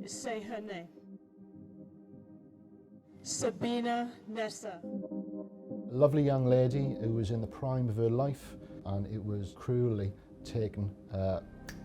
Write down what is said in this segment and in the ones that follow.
Say her name. Sabina Nessa. A lovely young lady who was in the prime of her life, and it was cruelly taken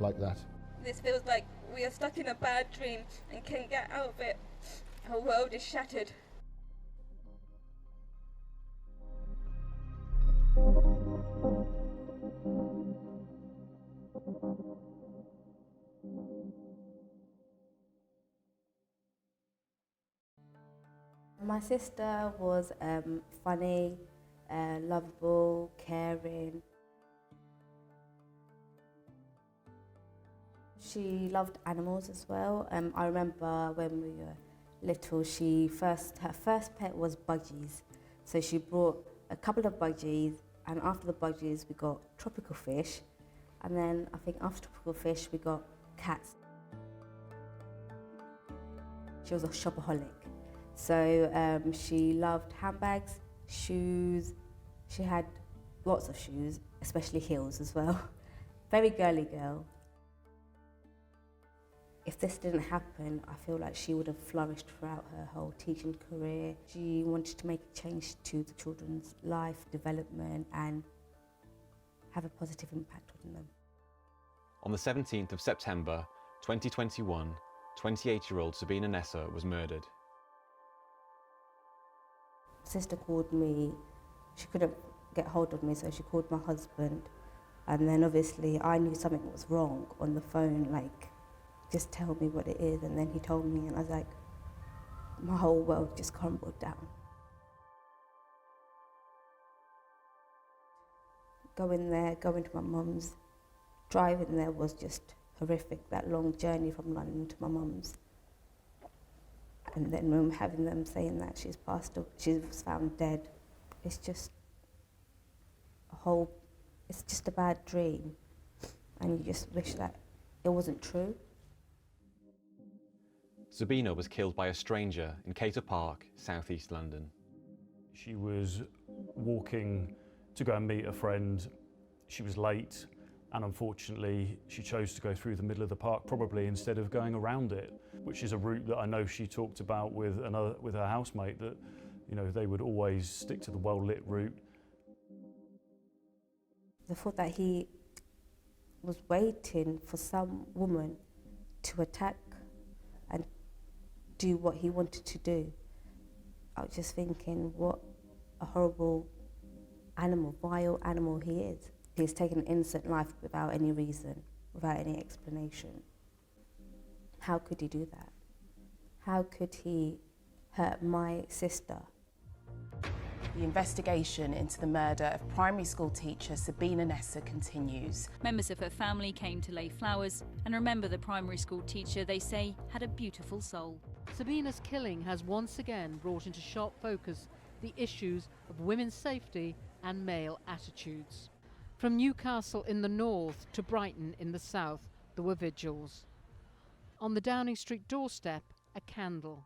like that. This feels like we are stuck in a bad dream and can't get out of it. Our world is shattered. My sister was funny, lovable, caring. She loved animals as well. I remember when we were little, her first pet was budgies. So she brought a couple of budgies, and after the budgies we got tropical fish, and then I think after tropical fish we got cats. She was a shopaholic. So she loved handbags, shoes. She had lots of shoes, especially heels as well. Very girly girl. If this didn't happen, I feel like she would have flourished throughout her whole teaching career. She wanted to make a change to the children's life, development, and have a positive impact on them. On the 17th of September 2021, 28-year-old Sabina Nessa was murdered. Sister called me. She couldn't get hold of me, so she called my husband. And then obviously I knew something was wrong on the phone, like, just tell me what it is. And then he told me, and I was like, my whole world just crumbled down. Going to my mum's, driving there was just horrific, that long journey from London to my mum's. And then when having them saying that she was found dead, it's just it's just a bad dream. And you just wish that it wasn't true. Sabina was killed by a stranger in Cator Park, southeast London. She was walking to go and meet a friend. She was late, and unfortunately she chose to go through the middle of the park, probably instead of going around it, which is a route that I know she talked about with her housemate, that, you know, they would always stick to the well-lit route. The thought that he was waiting for some woman to attack and do what he wanted to do. I was just thinking, what a horrible animal, vile animal he is. He's taken an innocent life without any reason, without any explanation. How could he do that? How could he hurt my sister? The investigation into the murder of primary school teacher Sabina Nessa continues. Members of her family came to lay flowers and remember the primary school teacher they say had a beautiful soul. Sabina's killing has once again brought into sharp focus the issues of women's safety and male attitudes. From Newcastle in the north to Brighton in the south, there were vigils. On the Downing Street doorstep, a candle.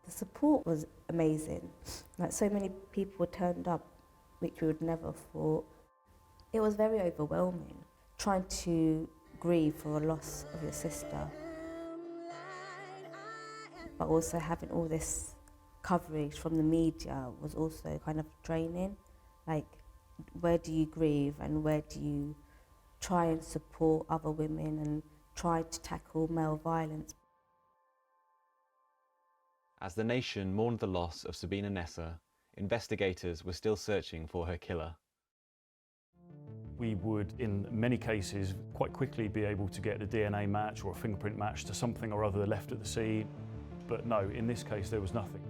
The support was amazing. Like, so many people turned up, which we would never have thought. It was very overwhelming, trying to grieve for a loss of your sister, but also having all this coverage from the media was also kind of draining. Like, where do you grieve and where do you try and support other women and try to tackle male violence? As the nation mourned the loss of Sabina Nessa, investigators were still searching for her killer. We would, in many cases, quite quickly be able to get a DNA match or a fingerprint match to something or other left at the scene. But no, in this case there was nothing.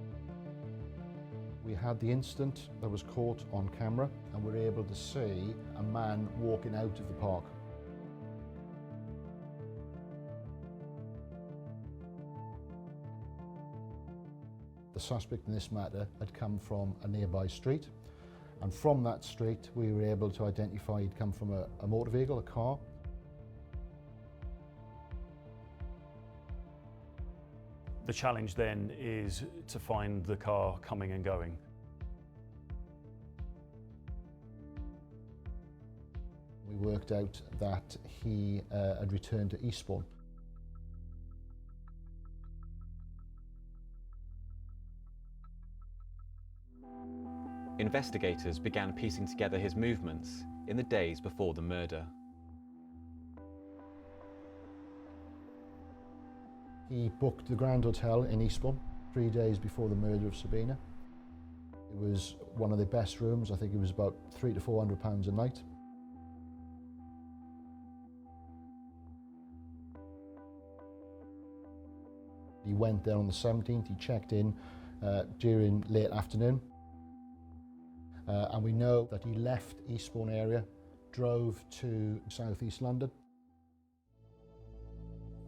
We had the incident that was caught on camera, and we were able to see a man walking out of the park. The suspect in this matter had come from a nearby street, and from that street we were able to identify he'd come from a motor vehicle, a car. The challenge then is to find the car coming and going. We worked out that he had returned to Eastbourne. investigators began piecing together his movements in the days before the murder. He booked the Grand Hotel in Eastbourne 3 days before the murder of Sabina. It was one of the best rooms. I think it was about £300 to £400 a night. He went there on the 17th, he checked in during late afternoon. And we know that he left Eastbourne area, drove to South East London.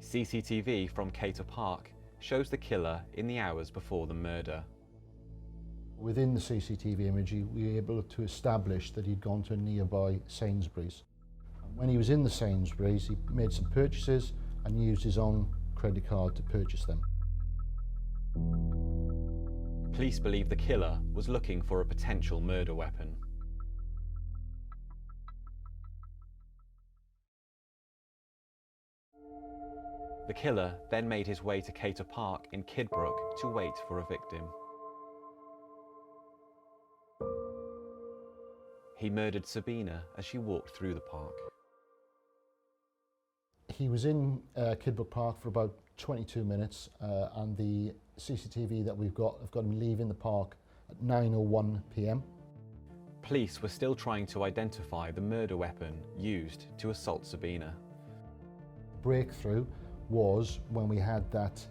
CCTV from Cator Park shows the killer in the hours before the murder. Within the CCTV imagery, we were able to establish that he'd gone to a nearby Sainsbury's. When he was in the Sainsbury's, he made some purchases and used his own credit card to purchase them. Police believe the killer was looking for a potential murder weapon. The killer then made his way to Cator Park in Kidbrooke to wait for a victim. He murdered Sabina as she walked through the park. He was in Kidbrooke Park for about 22 minutes and the CCTV that we've got have got him leaving the park at 9:01 p.m. Police were still trying to identify the murder weapon used to assault Sabina. Breakthrough was when we had that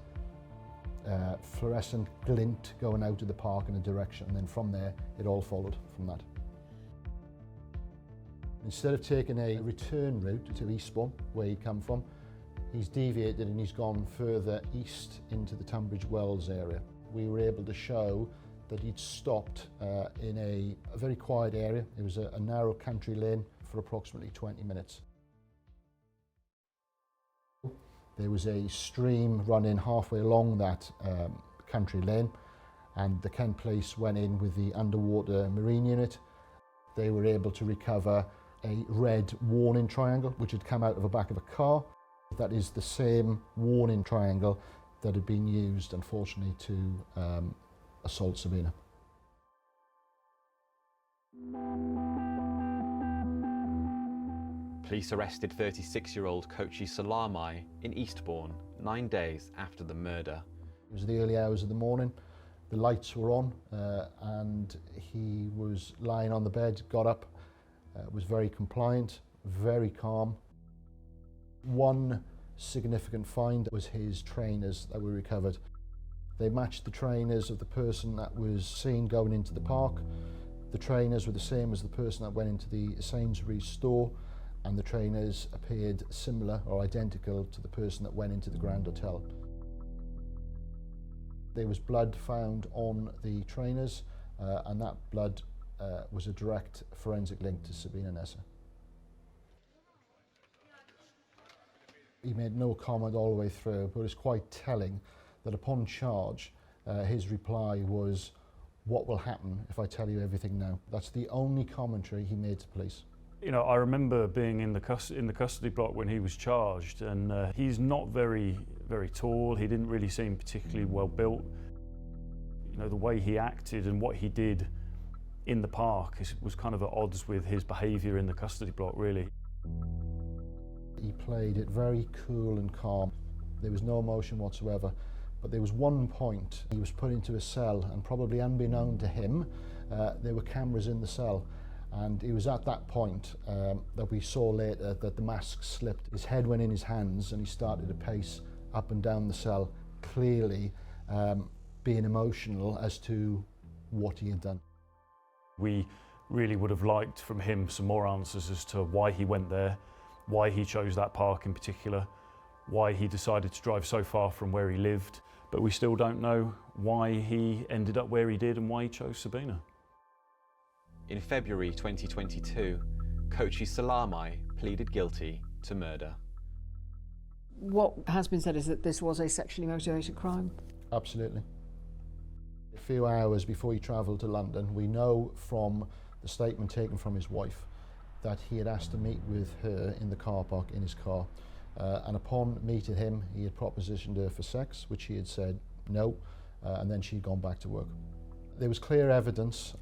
fluorescent glint going out of the park in a direction, and then from there it all followed from that. Instead of taking a return route to Eastbourne, where he'd come from, he's deviated and he's gone further east into the Tunbridge Wells area. We were able to show that he'd stopped in a very quiet area. It was a narrow country lane for approximately 20 minutes. There was a stream running halfway along that country lane, and the Kent Police went in with the underwater marine unit. They were able to recover a red warning triangle which had come out of the back of a car. That is the same warning triangle that had been used, unfortunately, to assault Sabina. Police arrested 36-year-old Kochi Salamai in Eastbourne 9 days after the murder. It was the early hours of the morning. The lights were on and he was lying on the bed, got up, was very compliant, very calm. One significant find was his trainers that were recovered. They matched the trainers of the person that was seen going into the park. The trainers were the same as the person that went into the Sainsbury's store, and the trainers appeared similar or identical to the person that went into the Grand Hotel. There was blood found on the trainers, and that blood was a direct forensic link to Sabina Nessa. He made no comment all the way through, but it's quite telling that upon charge, his reply was, "What will happen if I tell you everything now?" That's the only commentary he made to police. You know, I remember being in the custody block when he was charged, and he's not very tall. He didn't really seem particularly well built. You know, the way he acted and what he did in the park was kind of at odds with his behaviour in the custody block, really. He played it very cool and calm. There was no emotion whatsoever. But there was one point he was put into a cell, and probably unbeknown to him, there were cameras in the cell. And it was at that point that we saw later that the mask slipped. His head went in his hands and he started to pace up and down the cell, clearly being emotional as to what he had done. We really would have liked from him some more answers as to why he went there, why he chose that park in particular, why he decided to drive so far from where he lived, but we still don't know why he ended up where he did and why he chose Sabina. In February 2022, Kochi Salamai pleaded guilty to murder. What has been said is that this was a sexually motivated crime. Absolutely. A few hours before he travelled to London, we know from the statement taken from his wife that he had asked to meet with her in the car park in his car. And upon meeting him, he had propositioned her for sex, which she had said no, and then she'd gone back to work. There was clear evidence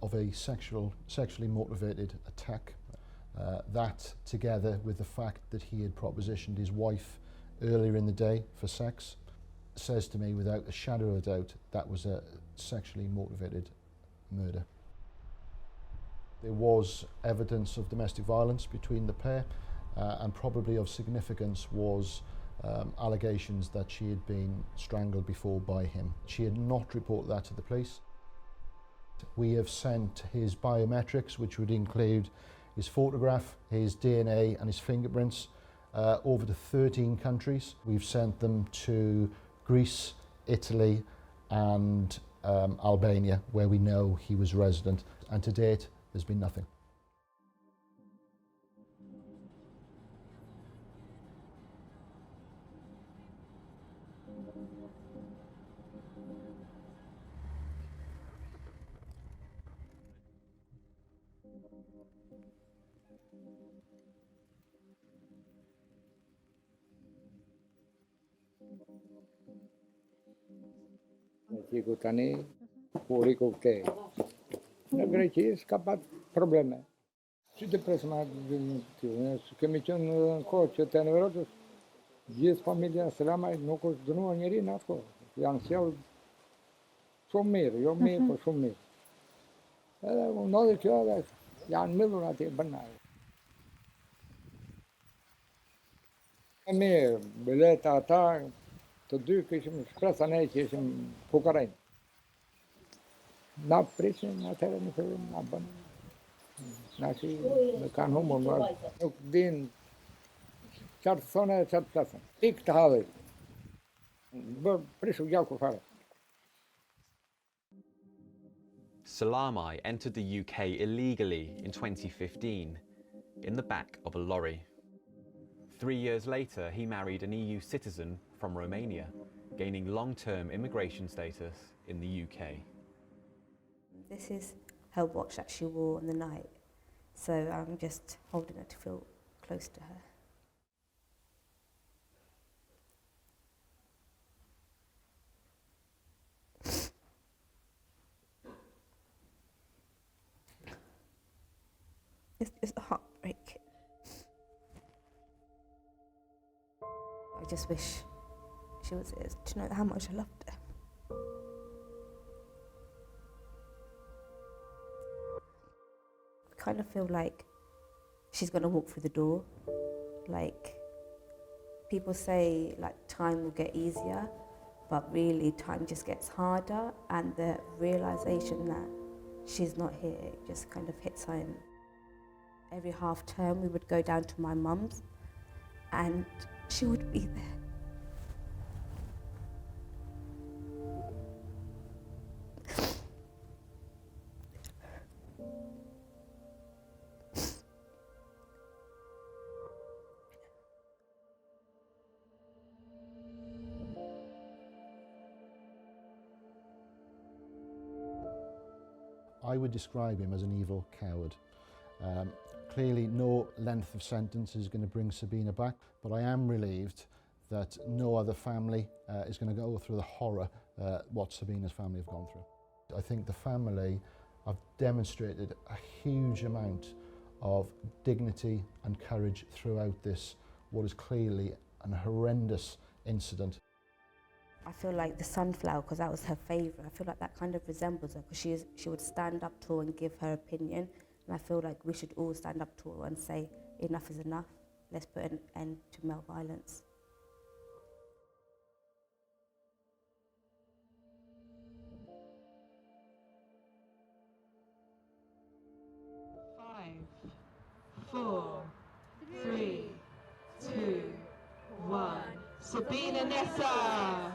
of a sexually motivated attack. That, together with the fact that he had propositioned his wife earlier in the day for sex, says to me without a shadow of a doubt that was a sexually motivated murder. There was evidence of domestic violence between the pair, and probably of significance was allegations that she had been strangled before by him. She had not reported that to the police. We have sent his biometrics, which would include his photograph, his DNA and his fingerprints, over to 13 countries. We've sent them to Greece, Italy and Albania, where we know he was resident, and to date there's been nothing. Cicu tani puri kukte. Na Grecia scappat probleme. Și de presma că mi un coach te nevrotos. Jest familia Slama, nu cu drumul neri nafco. I-am siau somir, eu mi po somir. Un nou de chiar, i-am miluna te banal. Mi bileta ta to duke și sprasa ne ce și Bucarain. Na preț na teră nu fel na ban. Na și can homo din chiar zona chat plasa. Ik te have. Bă, prețul iau cu fara. Salamai entered the UK illegally in 2015 in the back of a lorry. 3 years later, he married an EU citizen from Romania, gaining long-term immigration status in the UK. This is her watch that she wore on the night, so I'm just holding her to feel close to her. It's heartbreaking. I just wish she was here to know how much I loved her. I kind of feel like she's going to walk through the door. Like, people say like time will get easier, but really time just gets harder, and the realization that she's not here just kind of hits home. Every half term we would go down to my mum's and she would be there. I would describe him as an evil coward. Clearly no length of sentence is going to bring Sabina back, but I am relieved that no other family is going to go through the horror what Sabina's family have gone through. I think the family have demonstrated a huge amount of dignity and courage throughout this, what is clearly an horrendous incident. I feel like the sunflower, because that was her favourite, I feel like that kind of resembles her, because she would stand up tall and give her opinion, and I feel like we should all stand up tall and say enough is enough, let's put an end to male violence. Five, 4, 3, 2, 1. Sabina Nessa!